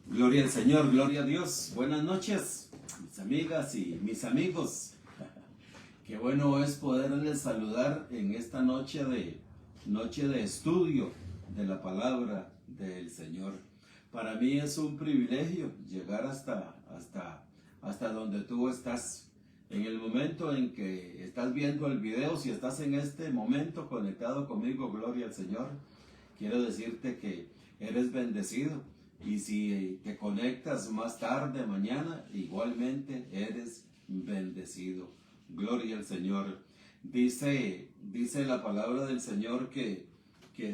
Gloria al Señor, gloria a Dios. Buenas noches, mis amigas y mis amigos. Qué bueno es poderles saludar en esta noche de estudio de la palabra del Señor. Para mí es un privilegio llegar hasta donde tú estás. En el momento en que estás viendo el video, si estás en este momento conectado conmigo, gloria al Señor, quiero decirte que eres bendecido. Y si te conectas más tarde, mañana, igualmente eres bendecido. Gloria al Señor. Dice la palabra del Señor que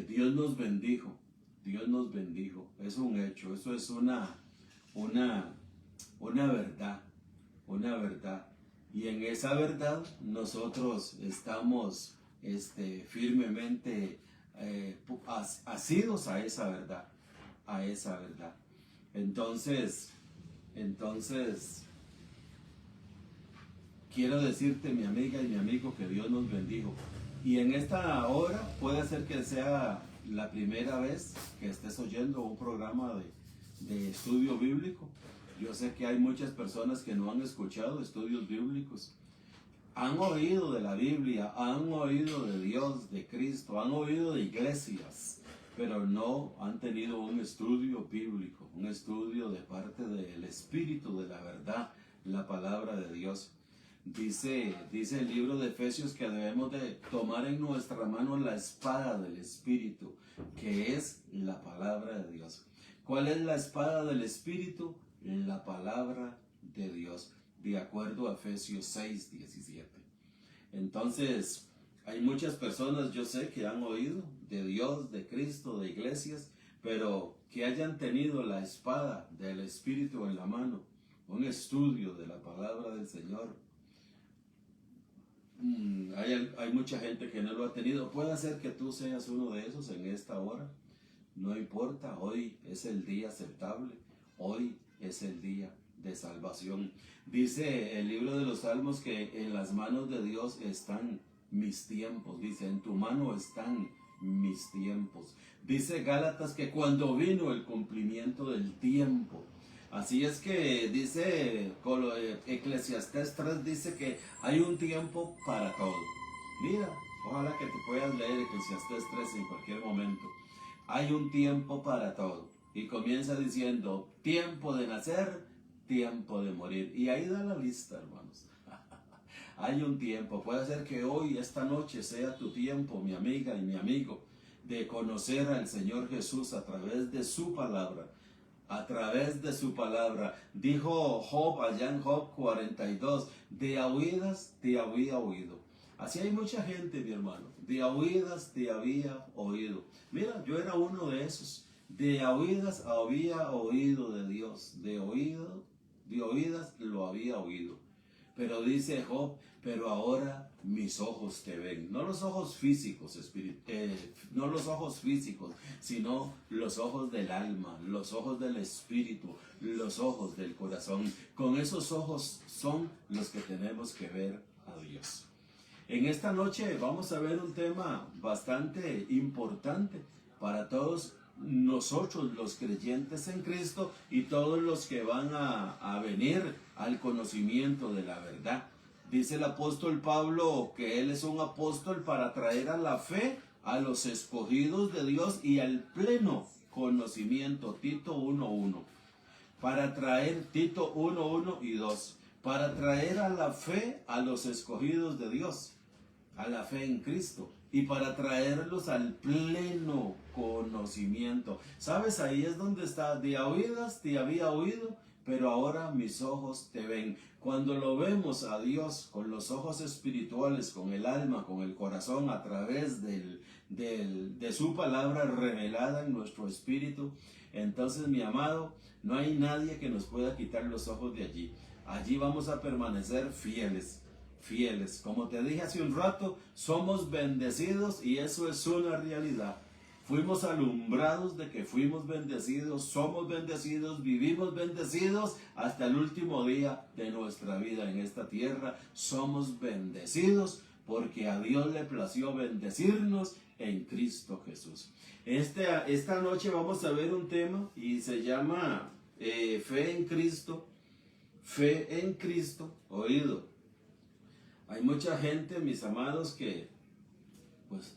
Dios nos bendijo. Dios nos bendijo. Es un hecho. Eso es una verdad. Una verdad. Y en esa verdad nosotros estamos firmemente asidos a esa verdad. A esa verdad. Entonces, quiero decirte, mi amiga y mi amigo, que Dios nos bendijo. Y en esta hora puede ser que sea la primera vez que estés oyendo un programa de estudio bíblico. Yo sé que hay muchas personas que no han escuchado estudios bíblicos. Han oído de la Biblia, han oído de Dios, de Cristo, han oído de iglesias, pero no han tenido un estudio bíblico, un estudio de parte del Espíritu, de la verdad, la palabra de Dios. Dice el libro de Efesios que debemos de tomar en nuestra mano la espada del Espíritu, que es la palabra de Dios. ¿Cuál es la espada del Espíritu? La palabra de Dios, de acuerdo a Efesios 6:17. Entonces, hay muchas personas, yo sé, que han oído de Dios, de Cristo, de iglesias, pero que hayan tenido la espada del Espíritu en la mano, un estudio de la palabra del Señor. Hay mucha gente que no lo ha tenido. Puede ser que tú seas uno de esos en esta hora. No importa, hoy es el día aceptable, hoy es el día de salvación. Dice el libro de los Salmos que en las manos de Dios están mis tiempos. Dice, en tu mano están mis tiempos. Dice Gálatas que cuando vino el cumplimiento del tiempo. Así es que dice Eclesiastés 3, dice que hay un tiempo para todo. Mira, ojalá que te puedas leer Eclesiastés 3 en cualquier momento. Hay un tiempo para todo. Y comienza diciendo, tiempo de nacer, tiempo de morir. Y ahí da la lista, hermanos. Hay un tiempo. Puede ser que hoy, esta noche, sea tu tiempo, mi amiga y mi amigo, de conocer al Señor Jesús a través de su palabra. A través de su palabra. Dijo Job allá en Job 42, de a oídas te había oído. Así hay mucha gente, mi hermano. De a oídas te había oído. Mira, yo era uno de esos. De a oídas había oído de Dios. De oídas lo había oído. Pero dice Job, pero ahora mis ojos te ven. No los ojos físicos, no los ojos físicos, sino los ojos del alma, los ojos del espíritu, los ojos del corazón. Con esos ojos son los que tenemos que ver a Dios. En esta noche vamos a ver un tema bastante importante para todos nosotros los creyentes en Cristo y todos los que van a venir al conocimiento de la verdad. Dice el apóstol Pablo que él es un apóstol para traer a la fe a los escogidos de Dios y al pleno conocimiento. Tito 1:1. Para traer, Tito 1:1 y 2. Para traer a la fe a los escogidos de Dios, a la fe en Cristo, y para traerlos al pleno conocimiento. ¿Sabes? Ahí es donde está. De a oídas te había oído, pero ahora mis ojos te ven. Cuando lo vemos a Dios con los ojos espirituales, con el alma, con el corazón, a través de su palabra revelada en nuestro espíritu, entonces, mi amado, no hay nadie que nos pueda quitar los ojos de allí. Allí vamos a permanecer fieles. Fieles. Como te dije hace un rato, somos bendecidos y eso es una realidad. Fuimos alumbrados de que fuimos bendecidos, somos bendecidos, vivimos bendecidos hasta el último día de nuestra vida en esta tierra. Somos bendecidos porque a Dios le plació bendecirnos en Cristo Jesús. Esta noche vamos a ver un tema y se llama fe en Cristo, oído. Hay mucha gente, mis amados, que pues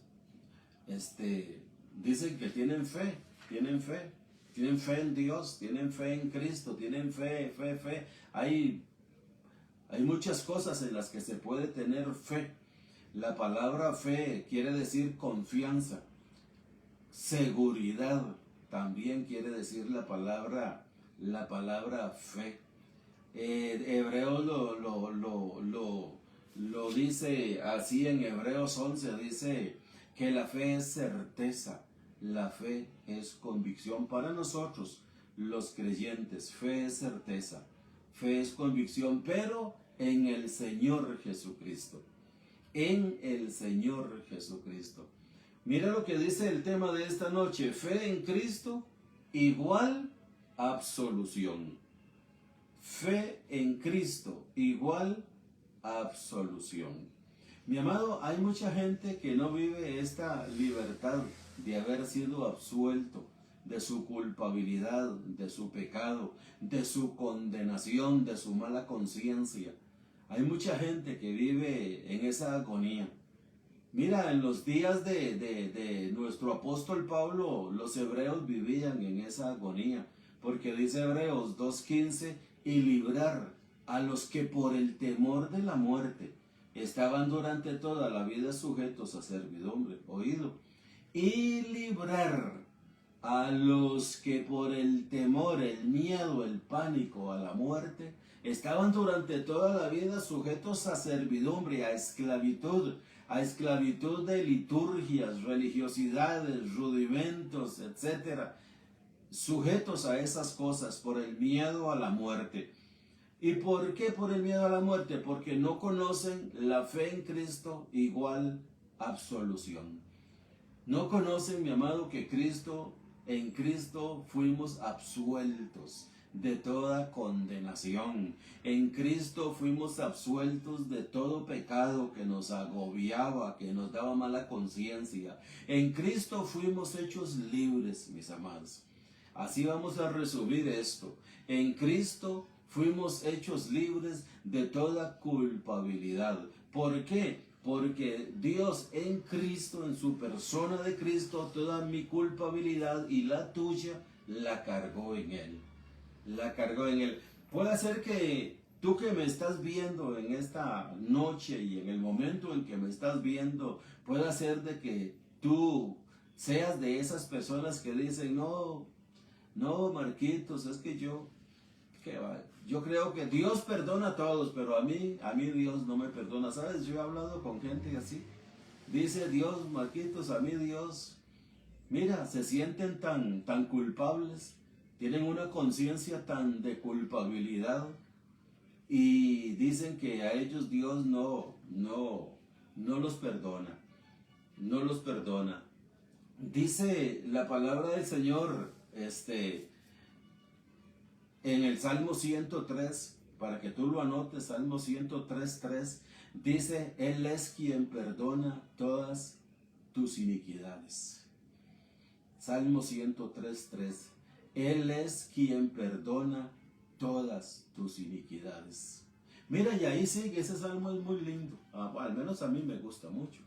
dicen que tienen fe en Dios, tienen fe en Cristo, tienen fe. Hay muchas cosas en las que se puede tener fe. La palabra fe quiere decir confianza, seguridad, también quiere decir la palabra fe. Hebreos lo dice así en Hebreos 11, dice que la fe es certeza, la fe es convicción. Para nosotros, los creyentes, fe es certeza, fe es convicción, pero en el Señor Jesucristo. En el Señor Jesucristo. Mira lo que dice el tema de esta noche: fe en Cristo igual absolución. Fe en Cristo igual absolución. Mi amado, hay mucha gente que no vive esta libertad de haber sido absuelto de su culpabilidad, de su pecado, de su condenación, de su mala conciencia. Hay mucha gente que vive en esa agonía. Mira, en los días de nuestro apóstol Pablo, los hebreos vivían en esa agonía, porque dice Hebreos 2:15, y librar a los que por el temor de la muerte estaban durante toda la vida sujetos a servidumbre, oído, y librar a los que por el temor, el miedo, el pánico a la muerte estaban durante toda la vida sujetos a servidumbre, a esclavitud de liturgias, religiosidades, rudimentos, etc. Sujetos a esas cosas por el miedo a la muerte. ¿Y por qué por el miedo a la muerte? Porque no conocen la fe en Cristo igual absolución. No conocen, mi amado, que en Cristo fuimos absueltos de toda condenación. En Cristo fuimos absueltos de todo pecado que nos agobiaba, que nos daba mala conciencia. En Cristo fuimos hechos libres, mis amados. Así vamos a resumir esto. En Cristo fuimos hechos libres de toda culpabilidad. ¿Por qué? Porque Dios en Cristo, en su persona de Cristo, toda mi culpabilidad y la tuya la cargó en Él. La cargó en Él. Puede ser que tú que me estás viendo en esta noche y en el momento en que me estás viendo, puede ser de que tú seas de esas personas que dicen, no, Marquitos, es que yo creo que Dios perdona a todos, pero a mí Dios no me perdona. ¿Sabes? Yo he hablado con gente así. Dice Dios, Marquitos, a mí Dios, mira, se sienten tan culpables, tienen una conciencia tan de culpabilidad y dicen que a ellos Dios no los perdona. No los perdona. Dice la palabra del Señor, en el Salmo 103, para que tú lo anotes, Salmo 103:3, dice, Él es quien perdona todas tus iniquidades. Salmo 103:3, Él es quien perdona todas tus iniquidades. Mira, y ahí sigue, ese salmo es muy lindo, al menos a mí me gusta mucho.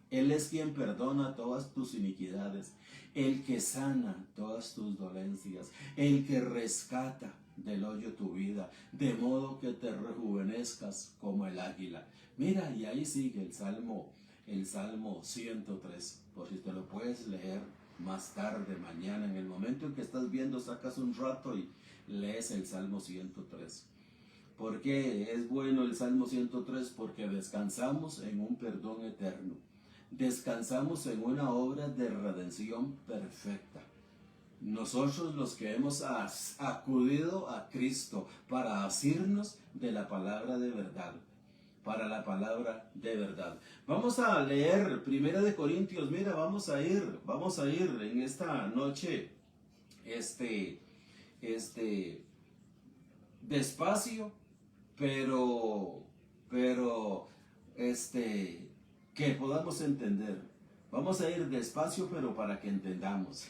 Él es quien perdona todas tus iniquidades, el que sana todas tus dolencias, el que rescata del hoyo tu vida, de modo que te rejuvenezcas como el águila. Mira, y ahí sigue el Salmo 103, por si te lo puedes leer más tarde, mañana, en el momento en que estás viendo, sacas un rato y lees el Salmo 103. ¿Por qué es bueno el Salmo 103? Porque descansamos en un perdón eterno. Descansamos en una obra de redención perfecta. Nosotros los que hemos acudido a Cristo para asirnos de la palabra de verdad. Para la palabra de verdad. Vamos a leer 1 Corintios. Mira, vamos a ir en esta noche despacio, pero que podamos entender. Vamos a ir despacio, pero para que entendamos.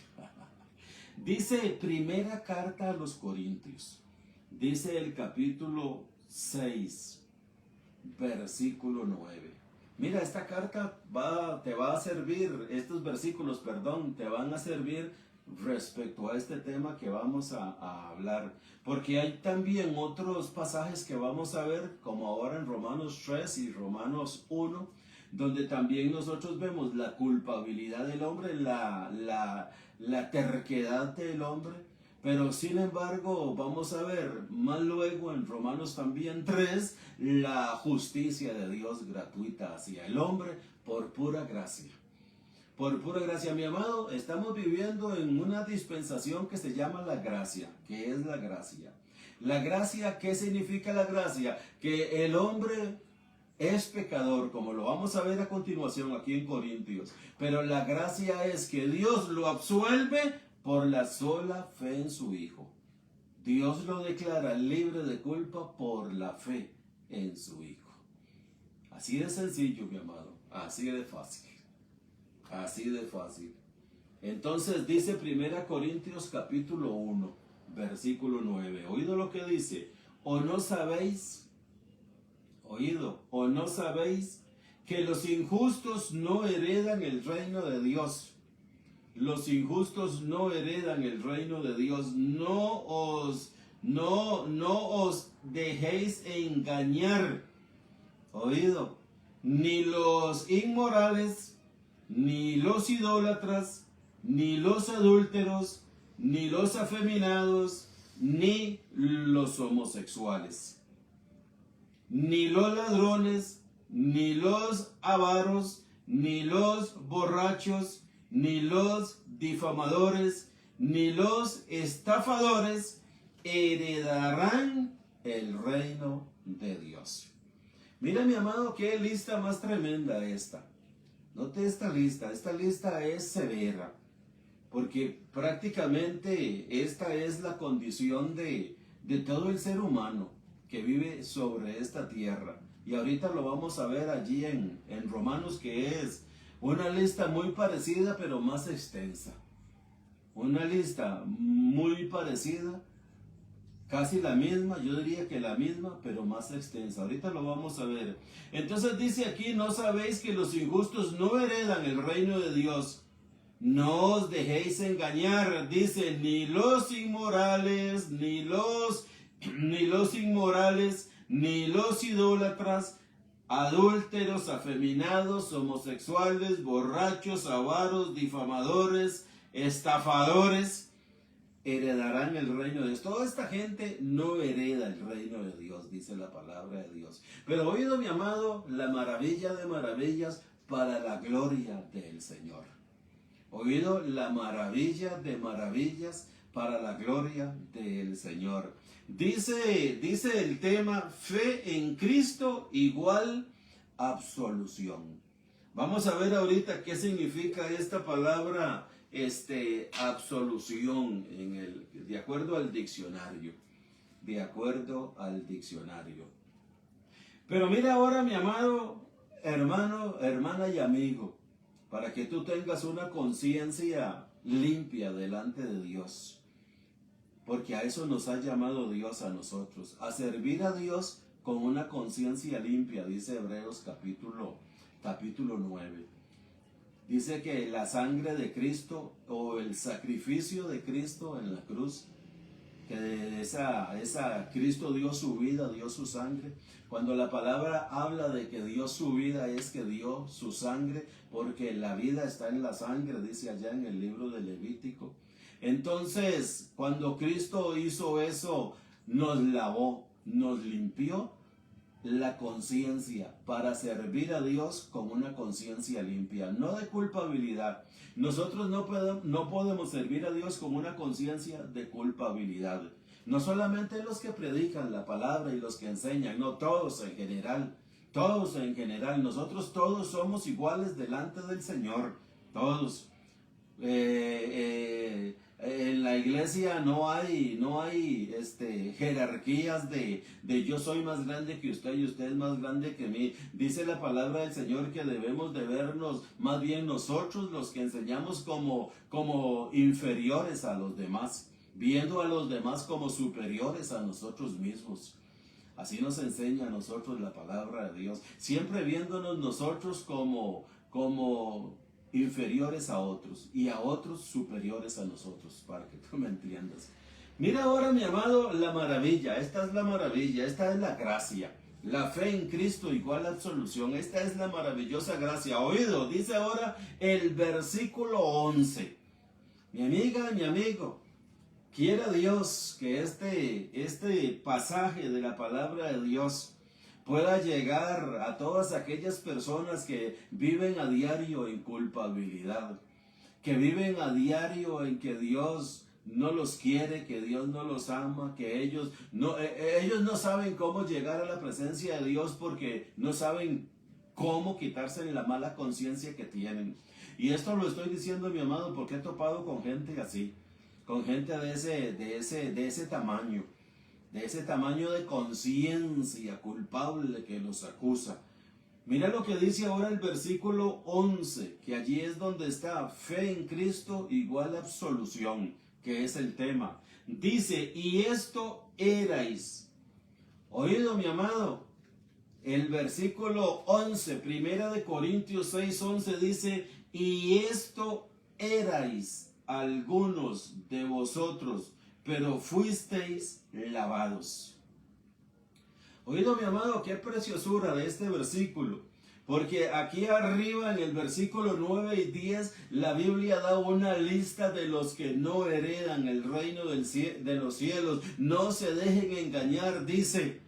Dice primera carta a los Corintios, dice el capítulo 6, versículo 9. Mira, esta carta te va a servir, estos versículos, perdón, te van a servir respecto a este tema que vamos a hablar. Porque hay también otros pasajes que vamos a ver, como ahora en Romanos 3 y Romanos 1, donde también nosotros vemos la culpabilidad del hombre, la terquedad del hombre. Pero sin embargo, vamos a ver más luego en Romanos también 3, la justicia de Dios gratuita hacia el hombre por pura gracia. Por pura gracia, mi amado, estamos viviendo en una dispensación que se llama la gracia. ¿Qué es la gracia? La gracia, ¿qué significa la gracia? Que el hombre es pecador, como lo vamos a ver a continuación aquí en Corintios. Pero la gracia es que Dios lo absuelve por la sola fe en su Hijo. Dios lo declara libre de culpa por la fe en su Hijo. Así de sencillo, mi amado. Así de fácil. Así de fácil. Entonces dice 1 Corintios capítulo 1, versículo 9. ¿Oído lo que dice? ¿O no sabéis? ¿Oído? ¿O no sabéis que los injustos no heredan el reino de Dios? Los injustos no heredan el reino de Dios. No os dejéis engañar. ¿Oído? Ni los inmorales, ni los idólatras, ni los adúlteros, ni los afeminados, ni los homosexuales, ni los ladrones, ni los avaros, ni los borrachos, ni los difamadores, ni los estafadores heredarán el reino de Dios. Mira, mi amado, qué lista más tremenda esta. Note esta lista es severa, porque prácticamente esta es la condición de todo el ser humano que vive sobre esta tierra. Y ahorita lo vamos a ver allí en Romanos, que es una lista muy parecida pero más extensa. Una lista muy parecida, casi la misma, yo diría que la misma, pero más extensa. Ahorita lo vamos a ver. Entonces dice aquí, ¿no sabéis que los injustos no heredan el reino de Dios? No os dejéis engañar, dice, ni los inmorales, ni los inmorales, ni los idólatras, adúlteros, afeminados, homosexuales, borrachos, avaros, difamadores, estafadores, heredarán el reino de Dios. Toda esta gente no hereda el reino de Dios, dice la palabra de Dios. Pero oído, mi amado, la maravilla de maravillas para la gloria del Señor. Oído, la maravilla de maravillas para la gloria del Señor. Dice el tema, fe en Cristo igual absolución. Vamos a ver ahorita qué significa esta palabra absolución de acuerdo al diccionario. De acuerdo al diccionario. Pero mira ahora, mi amado hermano, hermana y amigo, para que tú tengas una conciencia limpia delante de Dios. Porque a eso nos ha llamado Dios a nosotros, a servir a Dios con una conciencia limpia, dice Hebreos capítulo 9. Dice que la sangre de Cristo o el sacrificio de Cristo en la cruz, que Cristo dio su vida, dio su sangre. Cuando la palabra habla de que dio su vida, es que dio su sangre, porque la vida está en la sangre, dice allá en el libro de Levítico. Entonces, cuando Cristo hizo eso, nos lavó, nos limpió la conciencia para servir a Dios con una conciencia limpia, no de culpabilidad. Nosotros no podemos servir a Dios con una conciencia de culpabilidad. No solamente los que predican la palabra y los que enseñan, no, todos en general. Todos en general. Nosotros todos somos iguales delante del Señor. Todos. En la iglesia iglesia no hay jerarquías de yo soy más grande que usted y usted es más grande que mí. Dice la palabra del Señor que debemos de vernos más bien nosotros los que enseñamos como inferiores a los demás, viendo a los demás como superiores a nosotros mismos. Así nos enseña a nosotros la palabra de Dios, siempre viéndonos nosotros como inferiores a otros y a otros superiores a nosotros, para que tú me entiendas. Mira ahora, mi amado, la maravilla. Esta es la maravilla, esta es la gracia. La fe en Cristo igual a absolución. Esta es la maravillosa gracia. Oído, dice ahora el versículo 11. Mi amiga, mi amigo, quiera Dios que este pasaje de la palabra de Dios pueda llegar a todas aquellas personas que viven a diario en culpabilidad, que viven a diario en que Dios no los quiere, que Dios no los ama, que ellos no saben cómo llegar a la presencia de Dios porque no saben cómo quitarse la mala conciencia que tienen. Y esto lo estoy diciendo, mi amado, porque he topado con gente así, con gente de ese tamaño. De ese tamaño de conciencia culpable que los acusa. Mira lo que dice ahora el versículo 11, que allí es donde está fe en Cristo igual a absolución, que es el tema. Dice, y esto erais. Oído, mi amado, el versículo 11, primera de Corintios 6:11 dice, y esto erais algunos de vosotros, pero fuisteis lavados. Oído, mi amado, qué preciosura de este versículo, porque aquí arriba en el versículo 9 y 10 la Biblia da una lista de los que no heredan el reino de los cielos. No se dejen engañar, dice,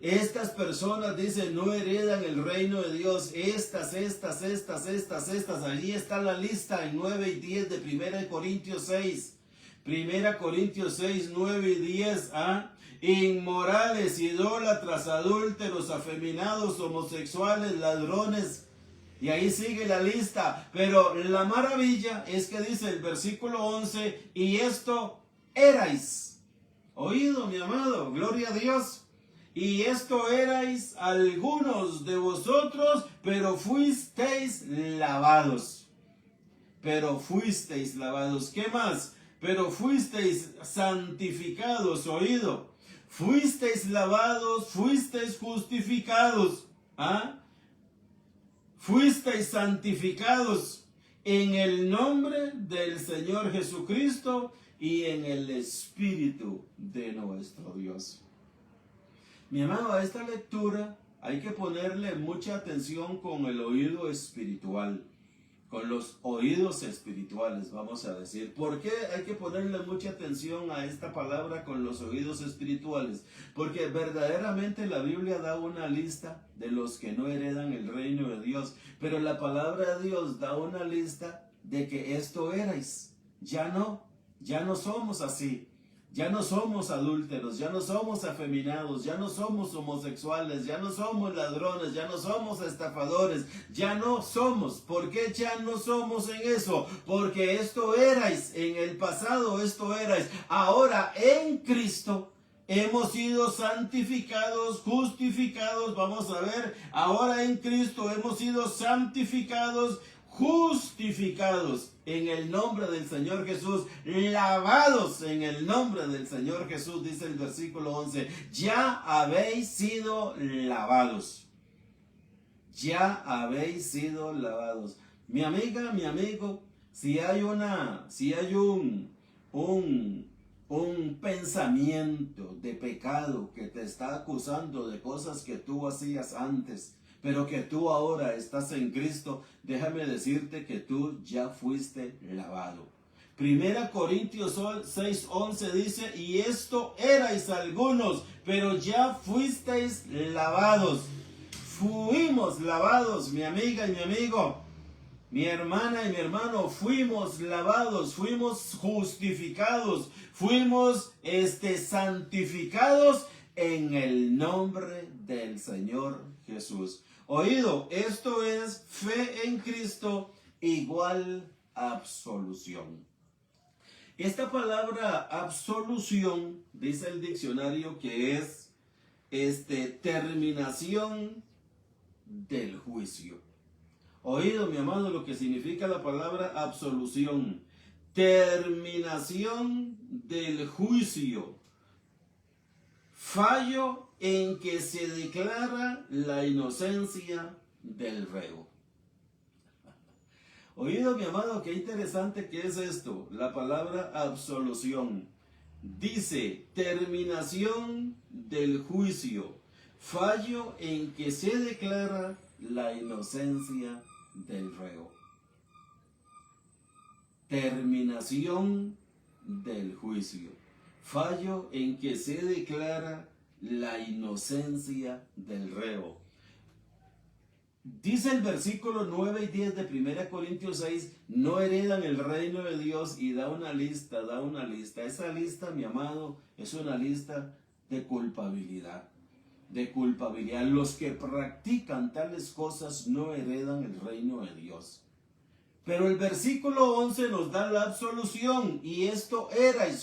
estas personas, dice, no heredan el reino de Dios. Estas. Allí está la lista en 9 y 10 de 1 Corintios 6. 1 Corintios 6, 9 y 10, inmorales, idólatras, adúlteros, afeminados, homosexuales, ladrones. Y ahí sigue la lista. Pero la maravilla es que dice el versículo 11, y esto erais. Oído, mi amado, gloria a Dios. Y esto erais algunos de vosotros, pero fuisteis lavados. Pero fuisteis lavados. ¿Qué más? Pero fuisteis santificados, oído. Fuisteis lavados, fuisteis justificados. Fuisteis santificados en el nombre del Señor Jesucristo y en el Espíritu de nuestro Dios. Mi amado, a esta lectura hay que ponerle mucha atención con el oído espiritual. Con los oídos espirituales, vamos a decir. ¿Por qué hay que ponerle mucha atención a esta palabra con los oídos espirituales? Porque verdaderamente la Biblia da una lista de los que no heredan el reino de Dios. Pero la palabra de Dios da una lista de que esto erais. Ya no somos así. Ya no somos adúlteros, ya no somos afeminados, ya no somos homosexuales, ya no somos ladrones, ya no somos estafadores, ya no somos. ¿Por qué ya no somos en eso? Porque esto erais, en el pasado esto erais. Ahora en Cristo hemos sido santificados, justificados, vamos a ver, ahora en Cristo hemos sido santificados, justificados en el nombre del Señor Jesús, lavados en el nombre del Señor Jesús, dice el versículo 11, ya habéis sido lavados, ya habéis sido lavados. Mi amiga, mi amigo, si hay un pensamiento de pecado que te está acusando de cosas que tú hacías antes, pero que tú ahora estás en Cristo, déjame decirte que tú ya fuiste lavado. 1 Corintios 6:11 dice, y esto erais algunos, pero ya fuisteis lavados. Fuimos lavados, mi amiga y mi amigo, mi hermana y mi hermano, fuimos lavados, fuimos justificados, fuimos santificados en el nombre del Señor Jesús. Oído, esto es fe en Cristo igual a absolución. Esta palabra absolución, dice el diccionario, que es terminación del juicio. Oído, mi amado, lo que significa la palabra absolución. Terminación del juicio. Fallo en que se declara la inocencia del reo. Oído, mi amado, qué interesante que es esto, la palabra absolución. Dice, terminación del juicio, fallo en que se declara la inocencia del reo. Terminación del juicio, fallo en que se declara la inocencia del reo. Dice el versículo 9 y 10 de 1 Corintios 6, no heredan el reino de Dios, y da una lista. Esa lista, mi amado, es una lista de culpabilidad. Los que practican tales cosas no heredan el reino de Dios. Pero el versículo 11 nos da la absolución, y esto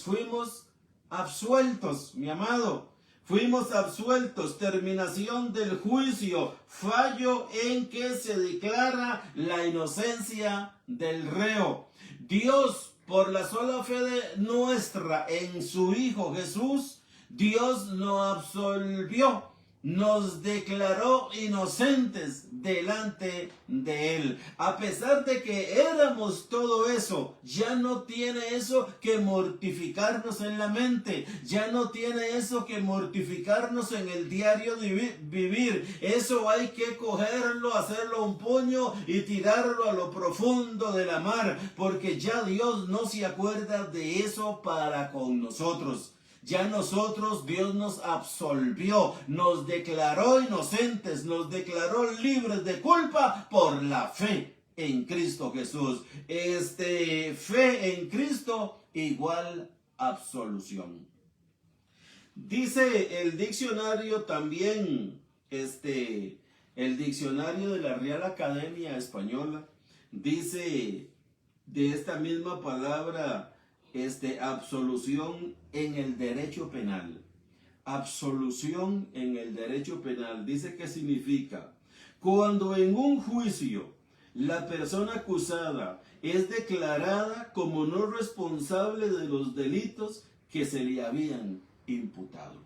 fuimos absueltos, mi amado. Fuimos absueltos, terminación del juicio, fallo en que se declara la inocencia del reo. Dios, por la sola fe nuestra en su Hijo Jesús, Dios nos absolvió, nos declaró inocentes delante de Él. A pesar de que éramos todo eso, ya no tiene eso que mortificarnos en la mente, ya no tiene eso que mortificarnos en el diario vivir. Eso hay que cogerlo, hacerlo un puño y tirarlo a lo profundo de la mar, porque ya Dios no se acuerda de eso para con nosotros. Ya nosotros, Dios nos absolvió, nos declaró inocentes, nos declaró libres de culpa por la fe en Cristo Jesús. Fe en Cristo igual absolución. Dice el diccionario también, el diccionario de la Real Academia Española, dice de esta misma palabra, absolución en el derecho penal. Absolución en el derecho penal. Dice que significa cuando en un juicio la persona acusada es declarada como no responsable de los delitos que se le habían imputado.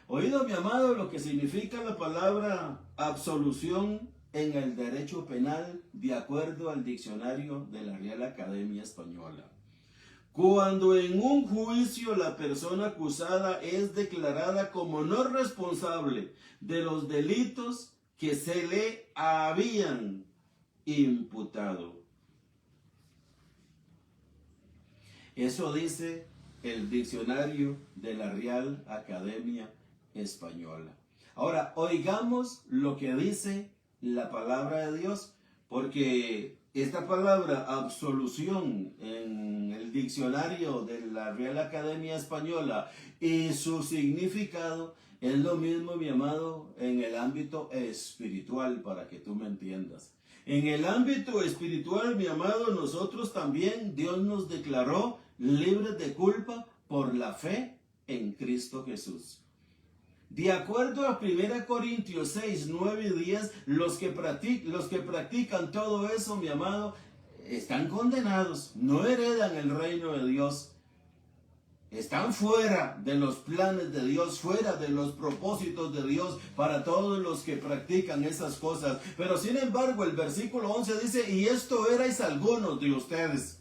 Oído, mi amado, lo que significa la palabra absolución en el derecho penal, de acuerdo al diccionario de la Real Academia Española. Cuando en un juicio la persona acusada es declarada como no responsable de los delitos que se le habían imputado. Eso dice el diccionario de la Real Academia Española. Ahora, oigamos lo que dice la palabra de Dios, porque esta palabra absolución en el diccionario de la Real Academia Española y su significado es lo mismo, mi amado, en el ámbito espiritual, para que tú me entiendas. En el ámbito espiritual, mi amado, nosotros también, Dios nos declaró libres de culpa por la fe en Cristo Jesús. De acuerdo a 1 Corintios 6, 9 y 10, los que practican todo eso, mi amado, están condenados, no heredan el reino de Dios. Están fuera de los planes de Dios, fuera de los propósitos de Dios para todos los que practican esas cosas. Pero sin embargo, el versículo 11 dice, y esto erais algunos de ustedes.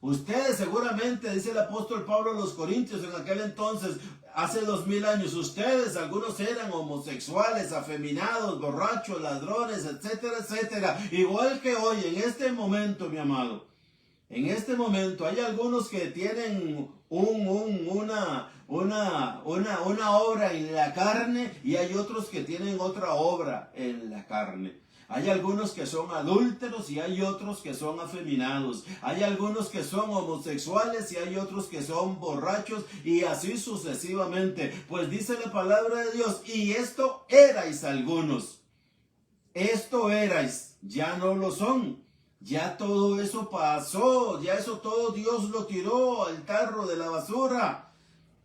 Ustedes seguramente, dice el apóstol Pablo a los Corintios en aquel entonces, hace 2000 años, ustedes, algunos eran homosexuales, afeminados, borrachos, ladrones, etcétera, etcétera. Igual que hoy, en este momento, mi amado, en este momento hay algunos que tienen una obra en la carne y hay otros que tienen otra obra en la carne. Hay algunos que son adúlteros y hay otros que son afeminados. Hay algunos que son homosexuales y hay otros que son borrachos y así sucesivamente. Pues dice la palabra de Dios, y esto erais algunos. Esto erais, ya no lo son. Ya todo eso pasó, ya eso todo Dios lo tiró al tarro de la basura.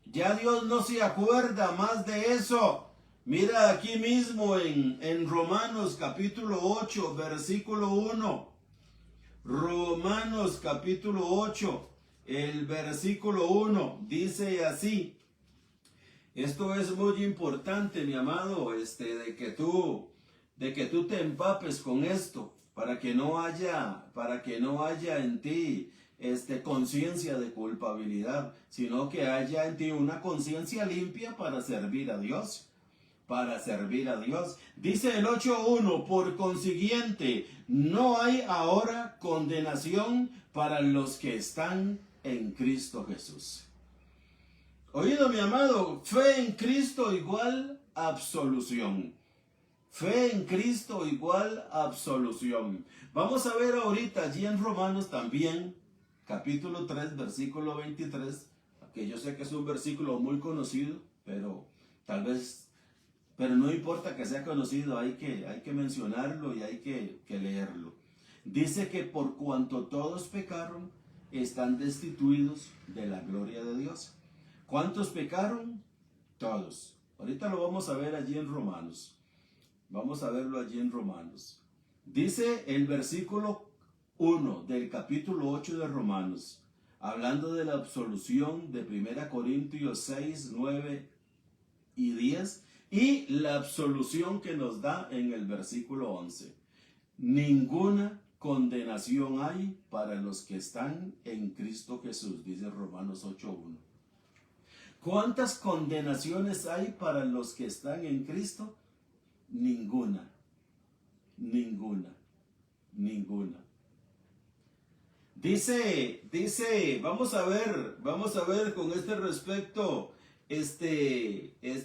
Ya Dios no se acuerda más de eso. Mira aquí mismo en Romanos capítulo 8, versículo 1. Romanos capítulo 8, el versículo 1, dice así. Esto es muy importante, mi amado, de que tú te empapes con esto, para que no haya en ti conciencia de culpabilidad, sino que haya en ti una conciencia limpia para servir a Dios. Dice el 8.1, por consiguiente, no hay ahora condenación para los que están en Cristo Jesús. Oído, mi amado, fe en Cristo igual absolución. Fe en Cristo igual absolución. Vamos a ver ahorita allí en Romanos también, capítulo 3, versículo 23, que yo sé que es un versículo muy conocido, pero no importa que sea conocido, hay que mencionarlo y hay que leerlo. Dice que por cuanto todos pecaron, están destituidos de la gloria de Dios. ¿Cuántos pecaron? Todos. Ahorita lo vamos a ver allí en Romanos. Vamos a verlo allí en Romanos. Dice el versículo 1 del capítulo 8 de Romanos, hablando de la absolución de 1 Corintios 6, 9 y 10, y la absolución que nos da en el versículo 11. Ninguna condenación hay para los que están en Cristo Jesús, dice Romanos 8.1. ¿Cuántas condenaciones hay para los que están en Cristo? Ninguna. Dice, vamos a ver con este respecto,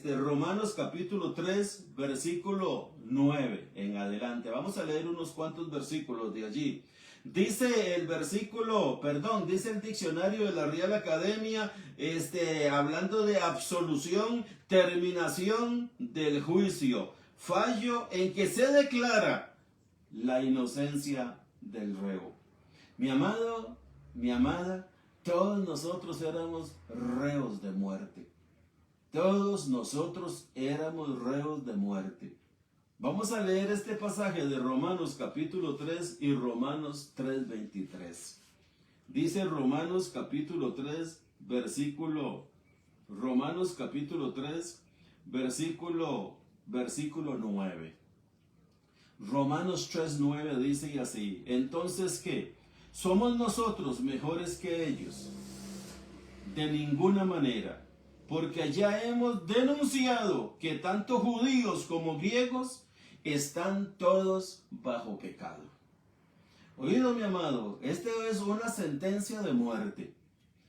Romanos capítulo 3, versículo 9 en adelante. Vamos a leer unos cuantos versículos de allí. Dice el diccionario de la Real Academia, hablando de absolución, terminación del juicio, fallo en que se declara la inocencia del reo. Mi amado, mi amada, todos nosotros éramos reos de muerte. Todos nosotros éramos reos de muerte. Vamos a leer este pasaje de Romanos capítulo 3 y Romanos 3:23. Dice Romanos capítulo 3, versículo 9. Romanos 3:9 dice así: entonces, ¿qué? ¿Somos nosotros mejores que ellos? De ninguna manera, porque ya hemos denunciado que tanto judíos como griegos están todos bajo pecado. Oído, mi amado, esto es una sentencia de muerte.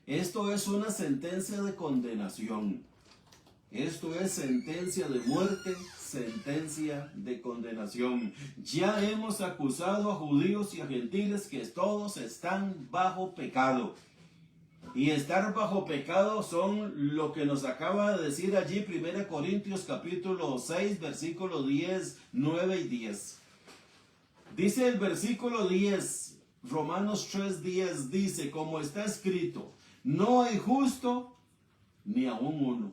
Esto es una sentencia de condenación. Esto es sentencia de muerte, sentencia de condenación. Ya hemos acusado a judíos y a gentiles que todos están bajo pecado. Y estar bajo pecado son lo que nos acaba de decir allí 1 Corintios capítulo 6, versículo 10, 9 y 10. Dice el versículo 10, Romanos 3:10, dice, como está escrito, no hay justo ni aún uno.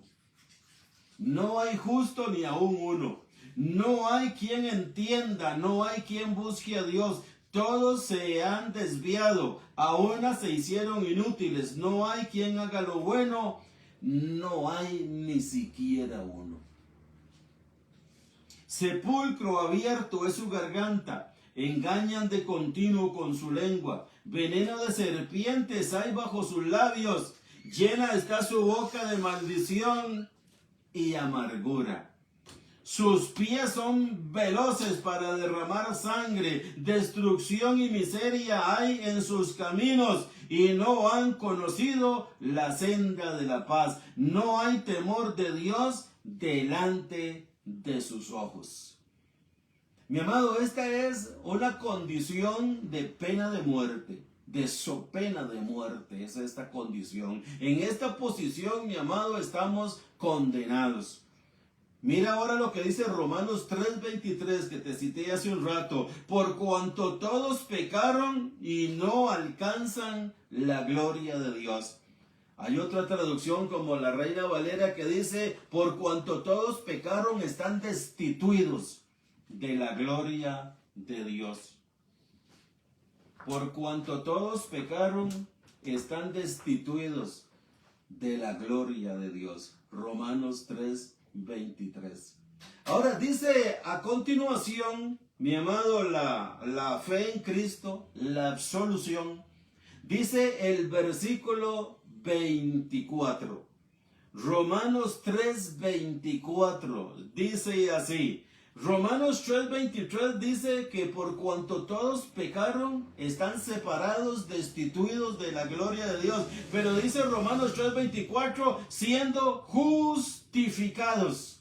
No hay justo ni aún uno. No hay quien entienda, no hay quien busque a Dios. Todos se han desviado, a una se hicieron inútiles. No hay quien haga lo bueno, no hay ni siquiera uno. Sepulcro abierto es su garganta, engañan de continuo con su lengua. Veneno de serpientes hay bajo sus labios, llena está su boca de maldición y amargura. Sus pies son veloces para derramar sangre, destrucción y miseria hay en sus caminos, y no han conocido la senda de la paz. No hay temor de Dios delante de sus ojos. Mi amado, esta es una condición de pena de muerte, de sopena de muerte, es esta condición. En esta posición, mi amado, estamos condenados. Mira ahora lo que dice Romanos 3:23, que te cité hace un rato. Por cuanto todos pecaron y no alcanzan la gloria de Dios. Hay otra traducción como la Reina Valera que dice, por cuanto todos pecaron están destituidos de la gloria de Dios. Por cuanto todos pecaron están destituidos de la gloria de Dios. Romanos 3:23. Ahora dice a continuación, mi amado, la fe en Cristo, la absolución. Dice el versículo 24. Romanos 3:24 dice así. Romanos 3:23 dice que por cuanto todos pecaron, están separados, destituidos de la gloria de Dios. Pero dice Romanos 3:24, siendo justificados.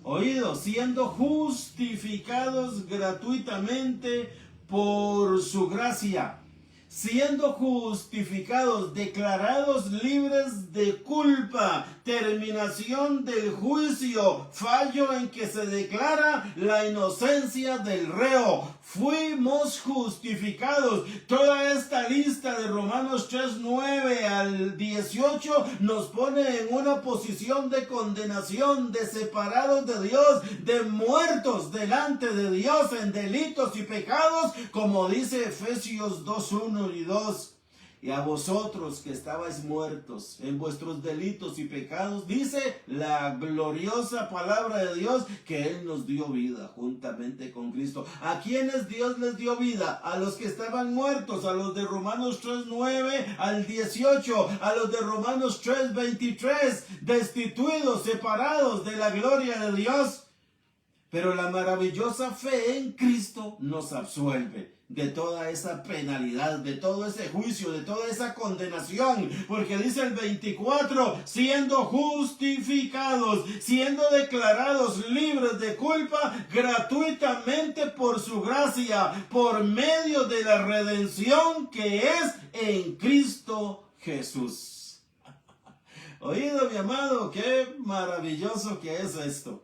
Oído, siendo justificados gratuitamente por su gracia. Siendo justificados, declarados libres de culpa, terminación del juicio, fallo en que se declara la inocencia del reo. Fuimos justificados. Toda esta lista de Romanos 3:9 al 18 nos pone en una posición de condenación, de separados de Dios, de muertos delante de Dios en delitos y pecados, como dice Efesios 2:1 y 2. Y a vosotros que estabais muertos en vuestros delitos y pecados, dice la gloriosa palabra de Dios, que Él nos dio vida juntamente con Cristo. ¿A quiénes Dios les dio vida? A los que estaban muertos, a los de Romanos 3:9 al 18, a los de Romanos 3:23, destituidos, separados de la gloria de Dios. Pero la maravillosa fe en Cristo nos absuelve de toda esa penalidad, de todo ese juicio, de toda esa condenación. Porque dice el 24, siendo justificados, siendo declarados libres de culpa gratuitamente por su gracia, por medio de la redención que es en Cristo Jesús. Oído, mi amado, qué maravilloso que es esto.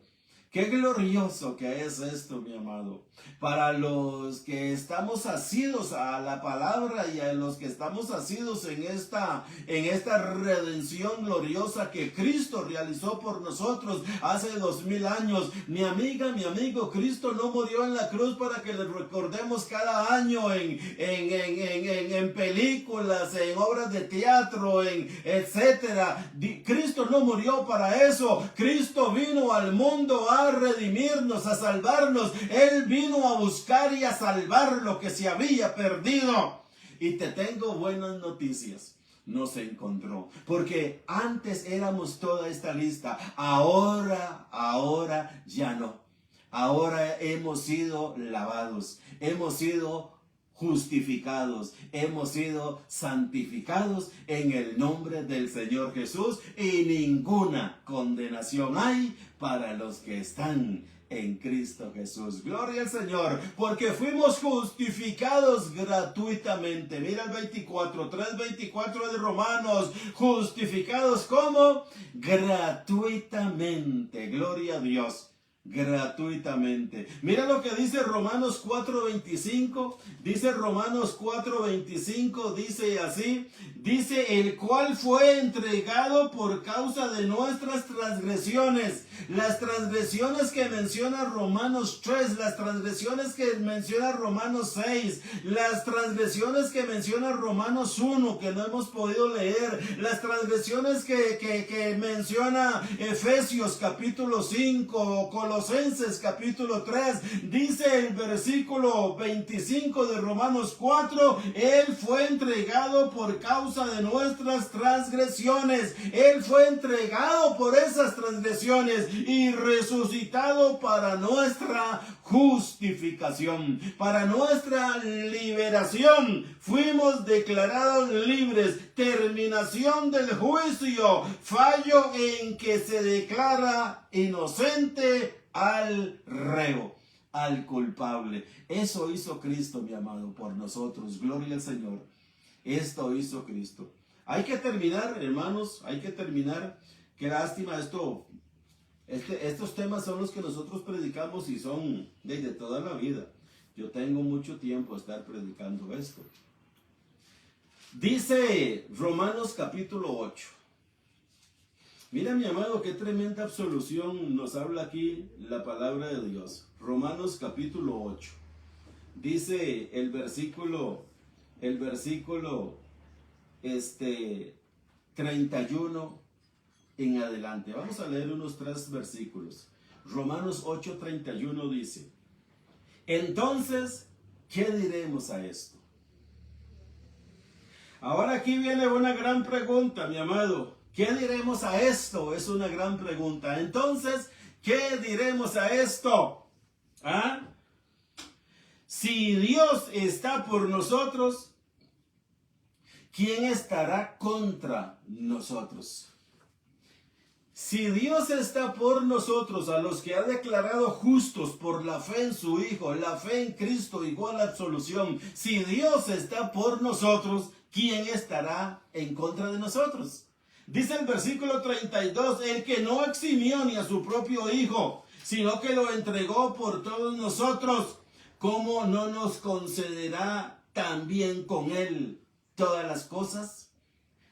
Qué glorioso que es esto, mi amado. Para los que estamos asidos a la palabra y a los que estamos asidos en esta redención gloriosa que Cristo realizó por nosotros hace 2000 años. Mi amiga, mi amigo, Cristo no murió en la cruz para que le recordemos cada año en películas, en obras de teatro, etcétera. Cristo no murió para eso. Cristo vino al mundo a redimirnos, a salvarnos. Él vino a buscar y a salvar lo que se había perdido. Y te tengo buenas noticias. Nos encontró, porque antes éramos toda esta lista. Ahora ya no. Ahora hemos sido lavados, hemos sido justificados, hemos sido santificados en el nombre del Señor Jesús, y ninguna condenación hay para los que están en Cristo Jesús. Gloria al Señor, porque fuimos justificados gratuitamente. Mira el 24, 3:24 de Romanos. Justificados ¿cómo? Gratuitamente. Gloria a Dios. Gratuitamente. Mira lo que dice Romanos 4:25. Dice Romanos 4:25, dice así. Dice, el cual fue entregado por causa de nuestras transgresiones. Las transgresiones que menciona Romanos 3, las transgresiones que menciona Romanos 6, las transgresiones que menciona Romanos 1, que no hemos podido leer, las transgresiones que menciona Efesios capítulo 5, Colosenses capítulo 3, dice el versículo 25 de Romanos 4, Él fue entregado por causa de nuestras transgresiones. Él fue entregado por esas transgresiones y resucitado para nuestra justificación, para nuestra liberación. Fuimos declarados libres. Terminación del juicio, fallo en que se declara inocente al reo, al culpable. Eso hizo Cristo, mi amado, por nosotros. Gloria al Señor. Esto hizo Cristo. Hay que terminar, hermanos, hay que terminar. Qué lástima, esto Estos temas son los que nosotros predicamos y son de toda la vida. Yo tengo mucho tiempo de estar predicando esto. Dice Romanos capítulo 8. Mira, mi amado, qué tremenda absolución nos habla aquí la palabra de Dios. Romanos capítulo 8. Dice el versículo 31 en adelante. Vamos a leer unos 3 versículos. Romanos 8:31 dice: entonces, ¿qué diremos a esto? Ahora aquí viene una gran pregunta, mi amado. ¿Qué diremos a esto? Es una gran pregunta. Entonces, ¿qué diremos a esto? ¿Ah? Si Dios está por nosotros, ¿quién estará contra nosotros? Si Dios está por nosotros, a los que ha declarado justos por la fe en su Hijo, la fe en Cristo igual a absolución, si Dios está por nosotros, ¿quién estará en contra de nosotros? Dice el versículo 32, el que no eximió ni a su propio Hijo, sino que lo entregó por todos nosotros, ¿cómo no nos concederá también con él todas las cosas?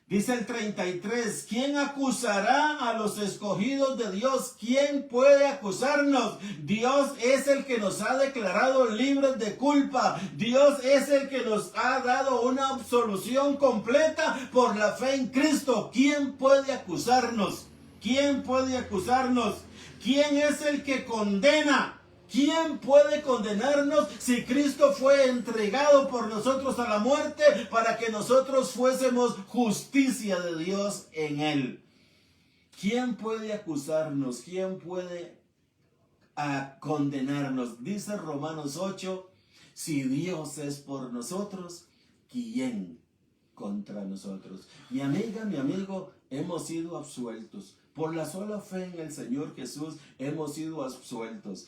Dice el 33, ¿quién acusará a los escogidos de Dios? ¿Quién puede acusarnos? Dios es el que nos ha declarado libres de culpa. Dios es el que nos ha dado una absolución completa por la fe en Cristo. ¿Quién puede acusarnos? ¿Quién puede acusarnos? ¿Quién es el que condena? ¿Quién puede condenarnos si Cristo fue entregado por nosotros a la muerte para que nosotros fuésemos justicia de Dios en Él? ¿Quién puede acusarnos? ¿Quién puede condenarnos? Dice Romanos 8, si Dios es por nosotros, ¿quién contra nosotros? Mi amiga, mi amigo, hemos sido absueltos. Por la sola fe en el Señor Jesús hemos sido absueltos.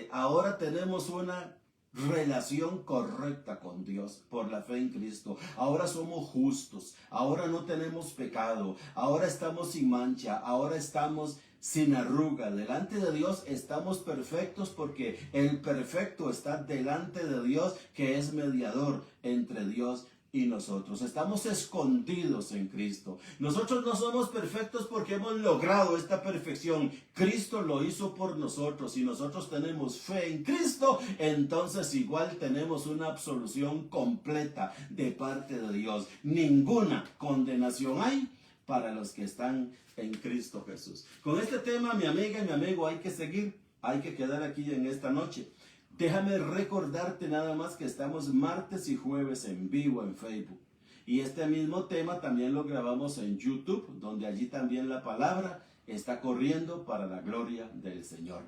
Ahora tenemos una relación correcta con Dios por la fe en Cristo. Ahora somos justos. Ahora no tenemos pecado. Ahora estamos sin mancha. Ahora estamos sin arruga. Delante de Dios estamos perfectos porque el perfecto está delante de Dios, que es mediador entre Dios y nosotros. Estamos escondidos en Cristo. Nosotros no somos perfectos porque hemos logrado esta perfección. Cristo lo hizo por nosotros. Si nosotros tenemos fe en Cristo, entonces igual tenemos una absolución completa de parte de Dios. Ninguna condenación hay para los que están en Cristo Jesús. Con este tema, mi amiga y mi amigo, hay que seguir. Hay que quedar aquí en esta noche. Déjame recordarte nada más que estamos martes y jueves en vivo en Facebook. Y este mismo tema también lo grabamos en YouTube, donde allí también la palabra está corriendo para la gloria del Señor.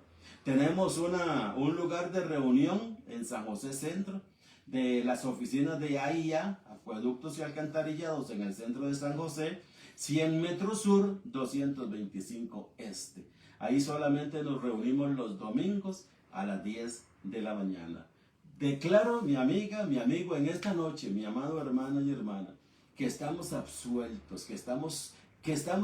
Tenemos un lugar de reunión en San José Centro, de las oficinas de AIA, Acueductos y Alcantarillados en el centro de San José, 100 metros sur, 225 este. Ahí solamente nos reunimos los domingos a las 10 de la mañana. Declaro, mi amiga, mi amigo, en esta noche, mi amado hermano y hermana, que estamos absueltos,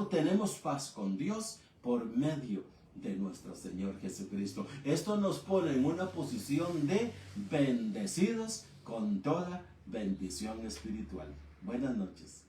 tenemos paz con Dios por medio de nuestro Señor Jesucristo. Esto nos pone en una posición de bendecidos con toda bendición espiritual. Buenas noches.